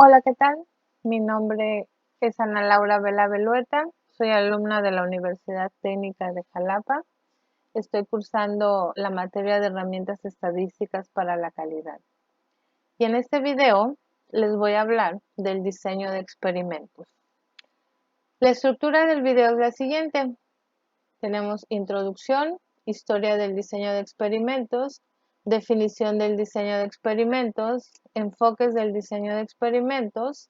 Hola, ¿qué tal? Mi nombre es Ana Laura Vela Velueta, soy alumna de la Universidad Técnica de Jalapa. Estoy cursando la materia de herramientas estadísticas para la calidad. Y en este video les voy a hablar del diseño de experimentos. La estructura del video es la siguiente. Tenemos introducción, historia del diseño de experimentos, definición del diseño de experimentos, enfoques del diseño de experimentos,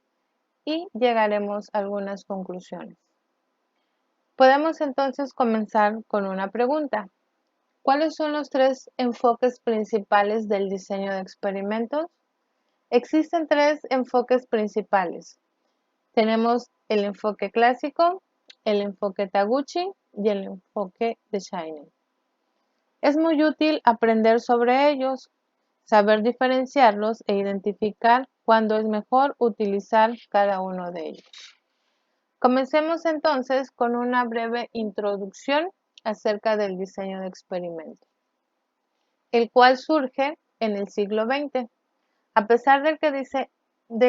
y llegaremos a algunas conclusiones. Podemos entonces comenzar con una pregunta. ¿Cuáles son los tres enfoques principales del diseño de experimentos? Existen tres enfoques principales. Tenemos el enfoque clásico, el enfoque Taguchi y el enfoque de Shining. Es muy útil aprender sobre ellos, saber diferenciarlos e identificar cuándo es mejor utilizar cada uno de ellos. Comencemos entonces con una breve introducción acerca del diseño de experimentos, el cual surge en el siglo XX. A pesar de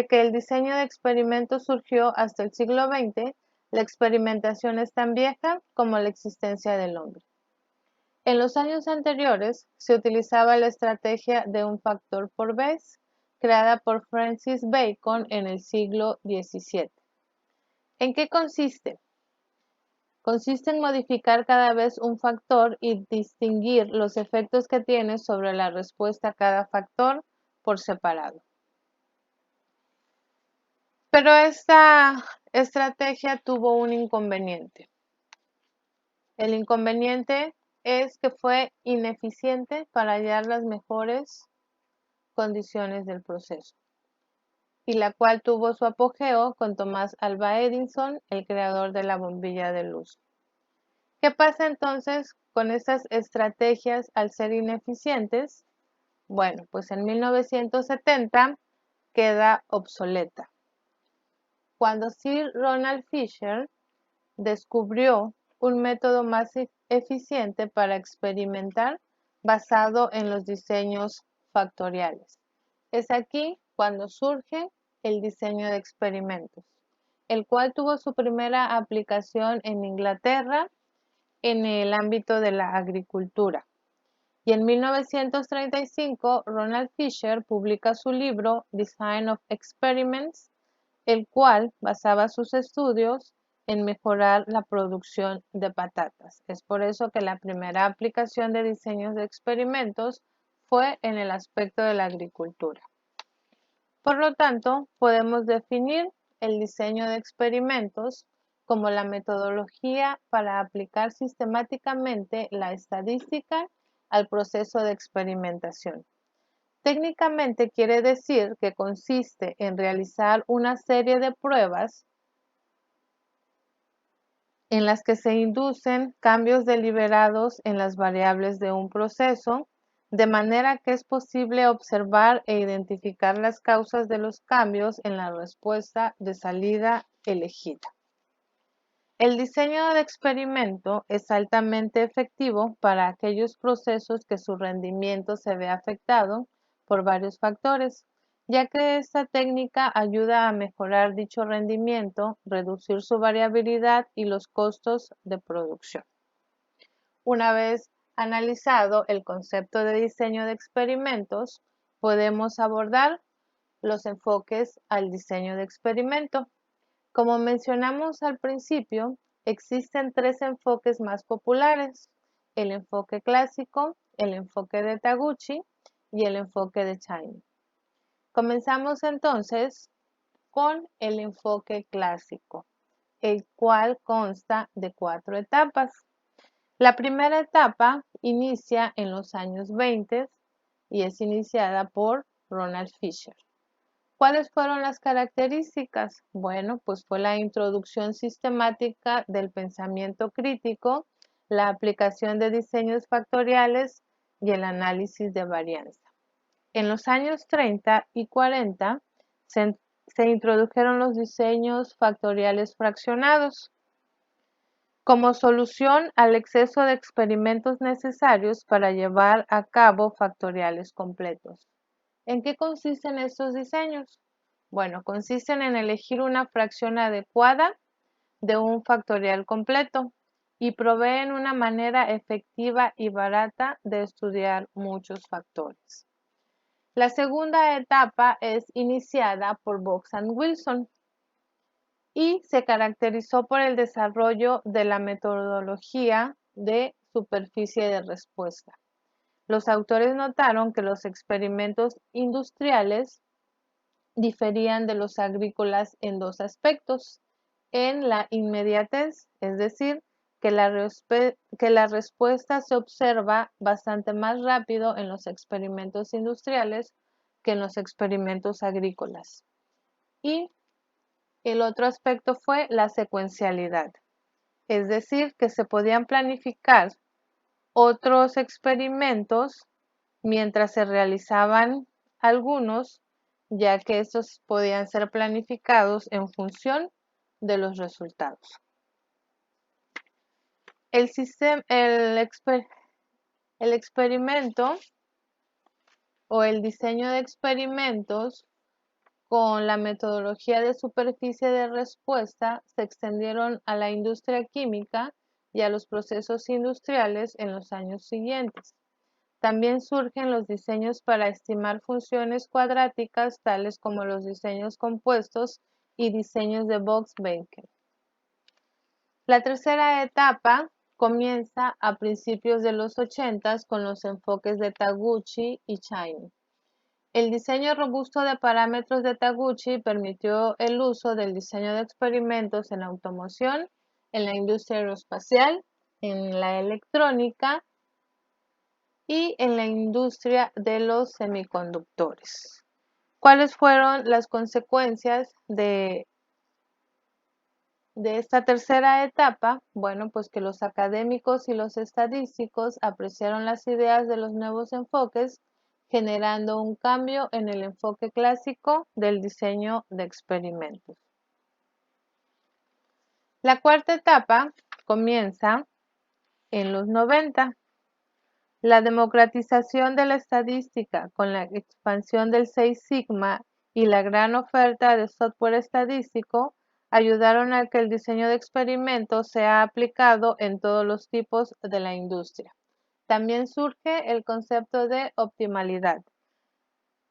que el diseño de experimentos surgió hasta el siglo XX, la experimentación es tan vieja como la existencia del hombre. En los años anteriores se utilizaba la estrategia de un factor por vez, creada por Francis Bacon en el siglo XVII. ¿En qué consiste? Consiste en modificar cada vez un factor y distinguir los efectos que tiene sobre la respuesta a cada factor por separado. Pero esta estrategia tuvo un inconveniente. El inconveniente es que fue ineficiente para hallar las mejores condiciones del proceso, y la cual tuvo su apogeo con Thomas Alva Edison, el creador de la bombilla de luz. ¿Qué pasa entonces con estas estrategias al ser ineficientes? Bueno, pues en 1970 queda obsoleta. Cuando Sir Ronald Fisher descubrió un método más eficiente para experimentar basado en los diseños factoriales. Es aquí cuando surge el diseño de experimentos, el cual tuvo su primera aplicación en Inglaterra en el ámbito de la agricultura. Y en 1935, Ronald Fisher publica su libro Design of Experiments, el cual basaba sus estudios en mejorar la producción de patatas. Es por eso que la primera aplicación de diseños de experimentos fue en el aspecto de la agricultura. Por lo tanto, podemos definir el diseño de experimentos como la metodología para aplicar sistemáticamente la estadística al proceso de experimentación. Técnicamente quiere decir que consiste en realizar una serie de pruebas en las que se inducen cambios deliberados en las variables de un proceso, de manera que es posible observar e identificar las causas de los cambios en la respuesta de salida elegida. El diseño de experimento es altamente efectivo para aquellos procesos que su rendimiento se ve afectado por varios factores, ya que esta técnica ayuda a mejorar dicho rendimiento, reducir su variabilidad y los costos de producción. Una vez analizado el concepto de diseño de experimentos, podemos abordar los enfoques al diseño de experimento. Como mencionamos al principio, existen tres enfoques más populares: el enfoque clásico, el enfoque de Taguchi y el enfoque de Shining. Comenzamos entonces con el enfoque clásico, el cual consta de 4 etapas. La primera etapa inicia en los años 20 y es iniciada por Ronald Fisher. ¿Cuáles fueron las características? Bueno, pues fue la introducción sistemática del pensamiento crítico, la aplicación de diseños factoriales y el análisis de varianza. En los años 30 y 40 se introdujeron los diseños factoriales fraccionados como solución al exceso de experimentos necesarios para llevar a cabo factoriales completos. ¿En qué consisten estos diseños? Bueno, consisten en elegir una fracción adecuada de un factorial completo y proveen una manera efectiva y barata de estudiar muchos factores. La segunda etapa es iniciada por Box and Wilson y se caracterizó por el desarrollo de la metodología de superficie de respuesta. Los autores notaron que los experimentos industriales diferían de los agrícolas en dos aspectos: en la inmediatez, es decir, que la respuesta se observa bastante más rápido en los experimentos industriales que en los experimentos agrícolas. Y el otro aspecto fue la secuencialidad, es decir, que se podían planificar otros experimentos mientras se realizaban algunos, ya que estos podían ser planificados en función de los resultados. El experimento o el diseño de experimentos con la metodología de superficie de respuesta se extendieron a la industria química y a los procesos industriales en los años siguientes. También surgen los diseños para estimar funciones cuadráticas, tales como los diseños compuestos y diseños de Box-Bacon. La tercera etapa comienza a principios de los 80 con los enfoques de Taguchi y Cheney. El diseño robusto de parámetros de Taguchi permitió el uso del diseño de experimentos en automoción, en la industria aeroespacial, en la electrónica y en la industria de los semiconductores. ¿Cuáles fueron las consecuencias de esta tercera etapa? Bueno, pues que los académicos y los estadísticos apreciaron las ideas de los nuevos enfoques, generando un cambio en el enfoque clásico del diseño de experimentos. La cuarta etapa comienza en los 90. La democratización de la estadística con la expansión del Seis Sigma y la gran oferta de software estadístico ayudaron a que el diseño de experimentos sea aplicado en todos los tipos de la industria. También surge el concepto de optimalidad,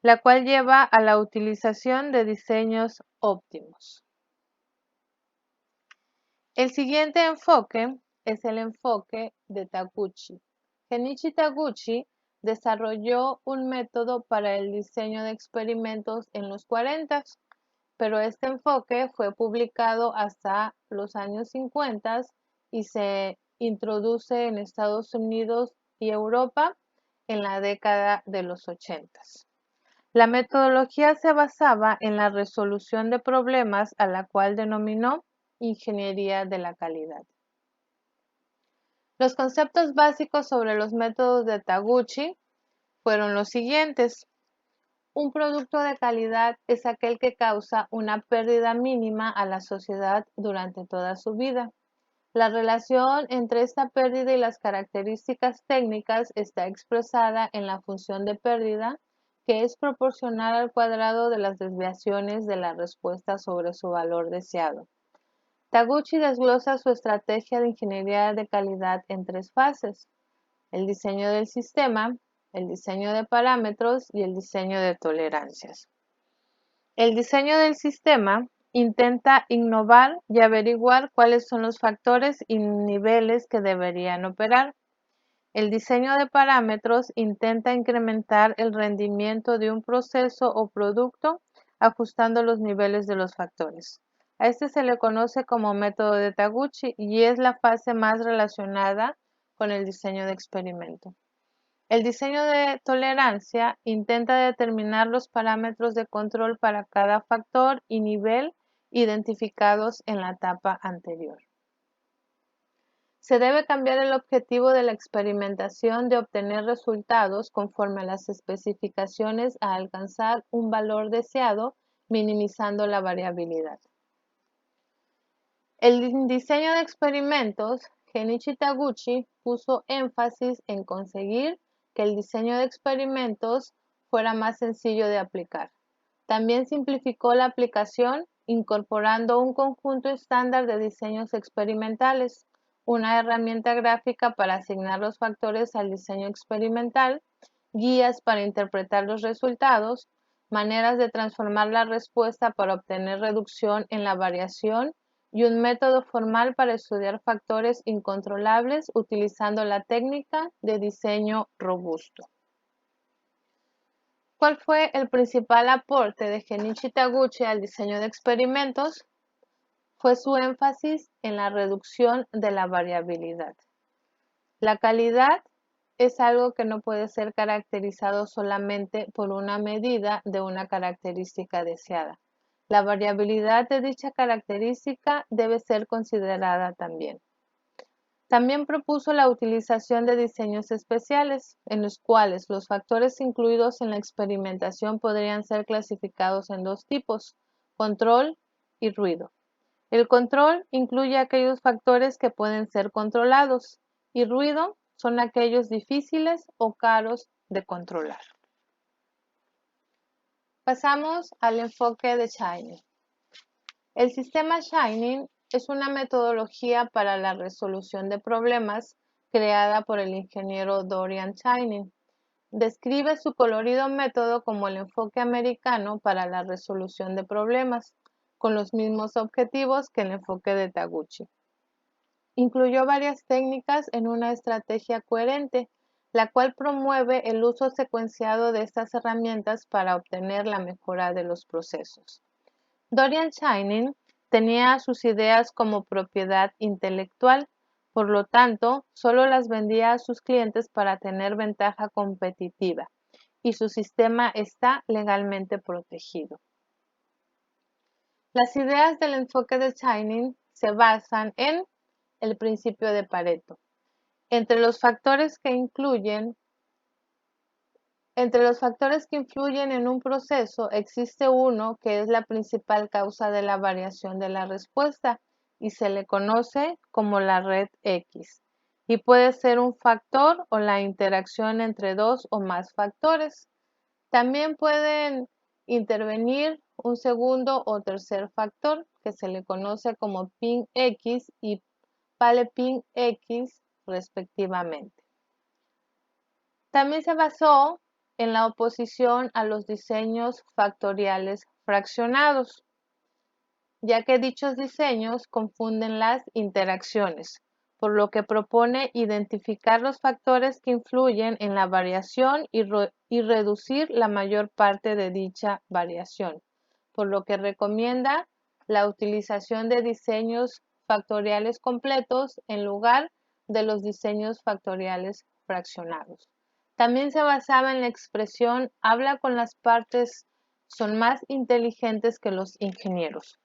la cual lleva a la utilización de diseños óptimos. El siguiente enfoque es el enfoque de Taguchi. Kenichi Taguchi desarrolló un método para el diseño de experimentos en los 40, pero este enfoque fue publicado hasta los años 50 y se introduce en Estados Unidos y Europa en la década de los 80. La metodología se basaba en la resolución de problemas, a la cual denominó ingeniería de la calidad. Los conceptos básicos sobre los métodos de Taguchi fueron los siguientes. Un producto de calidad es aquel que causa una pérdida mínima a la sociedad durante toda su vida. La relación entre esta pérdida y las características técnicas está expresada en la función de pérdida, que es proporcional al cuadrado de las desviaciones de la respuesta sobre su valor deseado. Taguchi desglosa su estrategia de ingeniería de calidad en tres fases: el diseño del sistema, el diseño de parámetros y el diseño de tolerancias. El diseño del sistema intenta innovar y averiguar cuáles son los factores y niveles que deberían operar. El diseño de parámetros intenta incrementar el rendimiento de un proceso o producto ajustando los niveles de los factores. A este se le conoce como método de Taguchi y es la fase más relacionada con el diseño de experimento. El diseño de tolerancia intenta determinar los parámetros de control para cada factor y nivel identificados en la etapa anterior. Se debe cambiar el objetivo de la experimentación de obtener resultados conforme a las especificaciones a alcanzar un valor deseado, minimizando la variabilidad. El diseño de experimentos, Kenichi Taguchi puso énfasis en conseguir que el diseño de experimentos fuera más sencillo de aplicar. También simplificó la aplicación incorporando un conjunto estándar de diseños experimentales, una herramienta gráfica para asignar los factores al diseño experimental, guías para interpretar los resultados, maneras de transformar la respuesta para obtener reducción en la variación y un método formal para estudiar factores incontrolables utilizando la técnica de diseño robusto. ¿Cuál fue el principal aporte de Genichi Taguchi al diseño de experimentos? Fue su énfasis en la reducción de la variabilidad. La calidad es algo que no puede ser caracterizado solamente por una medida de una característica deseada. La variabilidad de dicha característica debe ser considerada también. También propuso la utilización de diseños especiales, en los cuales los factores incluidos en la experimentación podrían ser clasificados en dos tipos: control y ruido. El control incluye aquellos factores que pueden ser controlados, y ruido son aquellos difíciles o caros de controlar. Pasamos al enfoque de Shining. El sistema Shining es una metodología para la resolución de problemas creada por el ingeniero Dorian Shining. Describe su colorido método como el enfoque americano para la resolución de problemas, con los mismos objetivos que el enfoque de Taguchi. Incluyó varias técnicas en una estrategia coherente, la cual promueve el uso secuenciado de estas herramientas para obtener la mejora de los procesos. Dorian Shining tenía sus ideas como propiedad intelectual, por lo tanto, solo las vendía a sus clientes para tener ventaja competitiva, y su sistema está legalmente protegido. Las ideas del enfoque de Shining se basan en el principio de Pareto. Entre los factores que influyen en un proceso, existe uno que es la principal causa de la variación de la respuesta y se le conoce como la red X. Y puede ser un factor o la interacción entre dos o más factores. También pueden intervenir un segundo o tercer factor que se le conoce como pin X y pin X respectivamente. También se basó en la oposición a los diseños factoriales fraccionados, ya que dichos diseños confunden las interacciones, por lo que propone identificar los factores que influyen en la variación y reducir la mayor parte de dicha variación, por lo que recomienda la utilización de diseños factoriales completos en lugar de los diseños factoriales fraccionados. También se basaba en la expresión "habla con las partes, son más inteligentes que los ingenieros",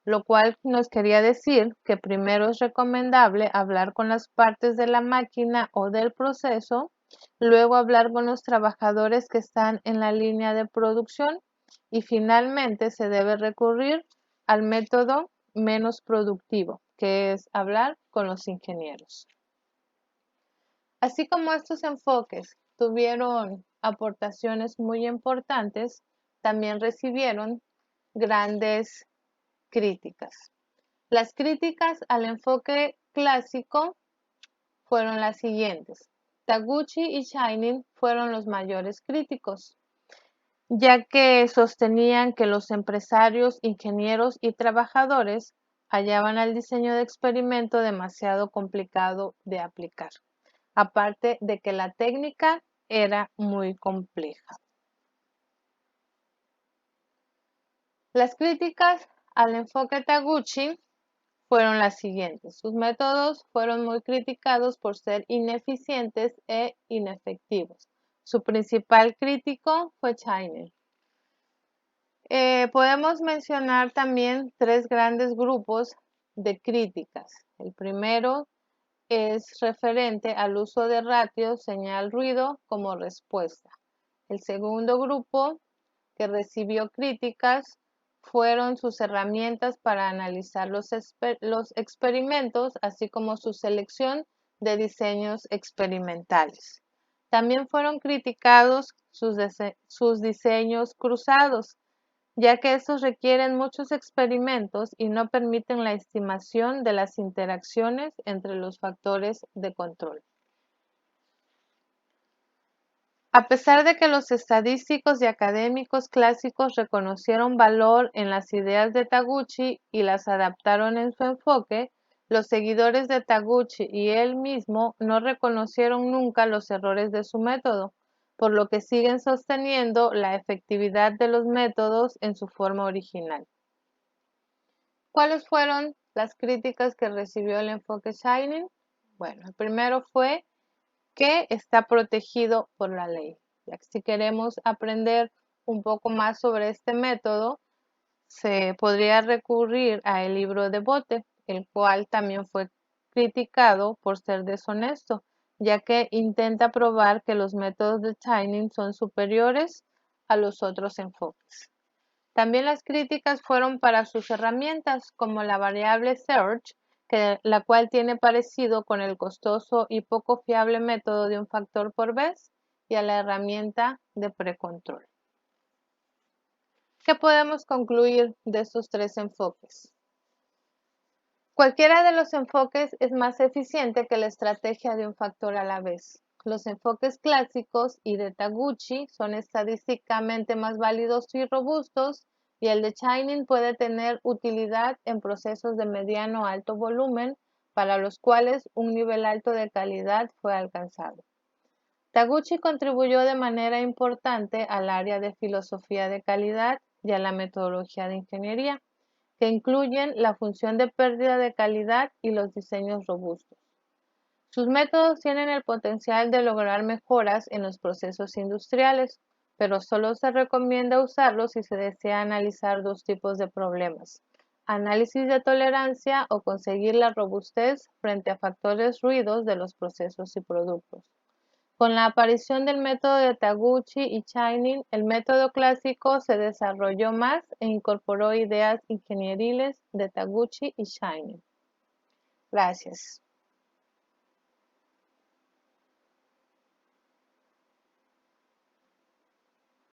lo cual nos quería decir que primero es recomendable hablar con las partes de la máquina o del proceso, luego hablar con los trabajadores que están en la línea de producción y finalmente se debe recurrir al método menos productivo, que es hablar con los ingenieros. Así como estos enfoques tuvieron aportaciones muy importantes, también recibieron grandes críticas. Las críticas al enfoque clásico fueron las siguientes. Taguchi y Shining fueron los mayores críticos, ya que sostenían que los empresarios, ingenieros y trabajadores hallaban al diseño de experimento demasiado complicado de aplicar, aparte de que la técnica era muy compleja. Las críticas al enfoque Taguchi fueron las siguientes. Sus métodos fueron muy criticados por ser ineficientes e inefectivos. Su principal crítico fue Shining. Podemos mencionar también tres grandes grupos de críticas. El primero es referente al uso de ratio señal-ruido como respuesta. El segundo grupo que recibió críticas fueron sus herramientas para analizar los experimentos, así como su selección de diseños experimentales. También fueron criticados sus diseños cruzados, ya que estos requieren muchos experimentos y no permiten la estimación de las interacciones entre los factores de control. A pesar de que los estadísticos y académicos clásicos reconocieron valor en las ideas de Taguchi y las adaptaron en su enfoque, los seguidores de Taguchi y él mismo no reconocieron nunca los errores de su método, por lo que siguen sosteniendo la efectividad de los métodos en su forma original. ¿Cuáles fueron las críticas que recibió el enfoque Shining? Bueno, el primero fue que está protegido por la ley. Ya que si queremos aprender un poco más sobre este método, se podría recurrir al libro de Bote, el cual también fue criticado por ser deshonesto, ya que intenta probar que los métodos de Shining son superiores a los otros enfoques. También las críticas fueron para sus herramientas, como la variable search, la cual tiene parecido con el costoso y poco fiable método de un factor por vez, y a la herramienta de precontrol. ¿Qué podemos concluir de estos tres enfoques? Cualquiera de los enfoques es más eficiente que la estrategia de un factor a la vez. Los enfoques clásicos y de Taguchi son estadísticamente más válidos y robustos, y el de Shining puede tener utilidad en procesos de mediano o alto volumen para los cuales un nivel alto de calidad fue alcanzado. Taguchi contribuyó de manera importante al área de filosofía de calidad y a la metodología de ingeniería, que incluyen la función de pérdida de calidad y los diseños robustos. Sus métodos tienen el potencial de lograr mejoras en los procesos industriales, pero solo se recomienda usarlos si se desea analizar dos tipos de problemas: análisis de tolerancia o conseguir la robustez frente a factores ruidos de los procesos y productos. Con la aparición del método de Taguchi y Shining, el método clásico se desarrolló más e incorporó ideas ingenieriles de Taguchi y Shining. Gracias.